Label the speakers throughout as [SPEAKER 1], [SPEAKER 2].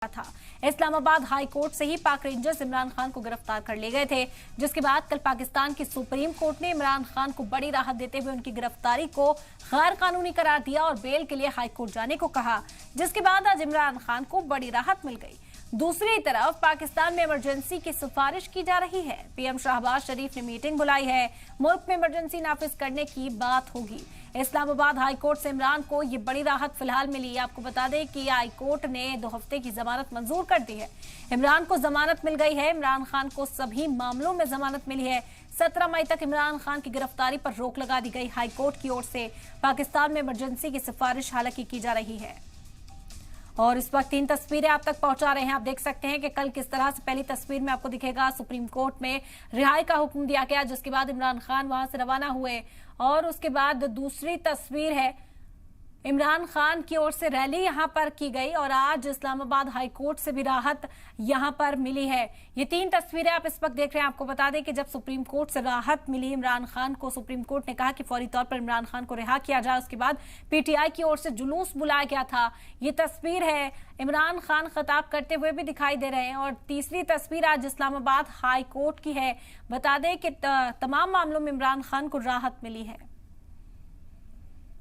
[SPEAKER 1] था। Islamabad high court से ही पाक रेंजर्स इमरान खान को गिरफ्तार कर ले गए थे, जिसके बाद कल पाकिस्तान की सुप्रीम कोर्ट ने इमरान खान को बड़ी राहत देते हुए उनकी गिरफ्तारी को गैर कानूनी करार दिया और बेल के लिए हाई कोर्ट जाने को कहा, जिसके बाद आज इमरान खान को बड़ी राहत मिल गई। दूसरी तरफ पाकिस्तान में इमरजेंसी की सिफारिश की जा रही है। पीएम शहबाज शरीफ ने मीटिंग बुलाई है, मुल्क में इमरजेंसी नाफिज करने की बात होगी। इस्लामाबाद हाई कोर्ट से इमरान को ये बड़ी राहत फिलहाल मिली। आपको बता दें कि हाई कोर्ट ने 2 हफ्ते की जमानत मंजूर कर दी है। इमरान को जमानत मिल गई है। इमरान खान को सभी मामलों में जमानत मिली है। 17 मई तक इमरान खान की गिरफ्तारी पर रोक लगा दी गई। हाई कोर्ट की ओर से पाकिस्तान में इमरजेंसी की सिफारिश हालांकि की जा रही है। और इस वक्त 3 तस्वीरें आप तक पहुंचा रहे हैं। आप देख सकते हैं कि कल किस तरह से पहली तस्वीर में आपको दिखेगा सुप्रीम कोर्ट में रिहाई का हुक्म दिया गया, जिसके बाद इमरान खान वहां से रवाना हुए। और उसके बाद दूसरी तस्वीर है इमरान खान की ओर से रैली यहां पर की गई और आज इस्लामाबाद हाई कोर्ट से भी राहत यहां पर मिली है। ये 3 तस्वीरें आप इस वक्त देख रहे हैं। आपको बता दें कि जब सुप्रीम कोर्ट से राहत मिली इमरान खान को, सुप्रीम कोर्ट ने कहा कि फौरी तौर पर इमरान खान को रिहा किया जाए। उसके बाद पीटीआई की ओर से जुलूस बुलाया गया था। ये तस्वीर है, इमरान खान खिताब करते हुए भी दिखाई दे रहे हैं। और तीसरी तस्वीर आज इस्लामाबाद हाई कोर्ट की है। बता दें कि तमाम मामलों में इमरान खान को राहत मिली है।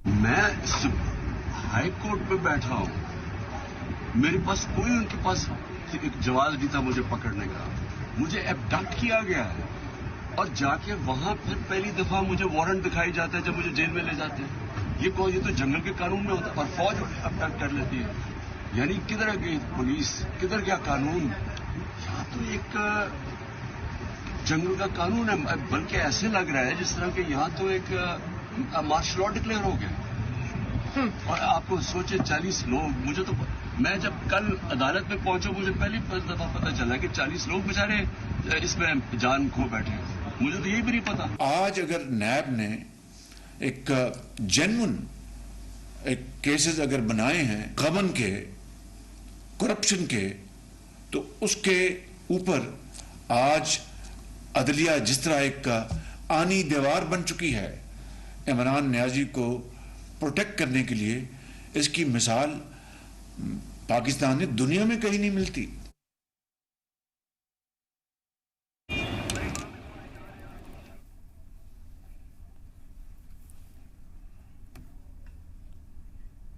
[SPEAKER 2] मैं हाई कोर्ट में बैठा हूं, मेरे पास कोई उनके पास एक जवाब नहीं था मुझे पकड़ने का। मुझे एबडक्ट किया गया है और जाके वहां फिर पहली दफा मुझे वारंट दिखाई जाता है जब मुझे जेल में ले जाते हैं। ये तो जंगल के कानून में होता है और फौज एबडक्ट कर लेती है। यानी किधर गई पुलिस, किधर गया कानून? यहाँ तो एक जंगल का कानून है, बल्कि ऐसे लग रहा है जिस तरह के यहाँ तो एक मार्शल लॉ डिक्लेयर हो गया। और आपको सोचे 40 लोग, मुझे तो मैं जब कल अदालत में पहुंचा मुझे पहली दफा पता चला कि 40 लोग बेचारे इसमें जान खो बैठे। मुझे तो यही भी नहीं पता।
[SPEAKER 3] आज अगर नैब ने एक जेन्युइन एक केसेस अगर बनाए हैं गबन के, करप्शन के, तो उसके ऊपर आज अदलिया जिस तरह एक आनी दीवार बन चुकी है इमरान नियाजी को प्रोटेक्ट करने के लिए, इसकी मिसाल पाकिस्तान में दुनिया में कहीं नहीं मिलती।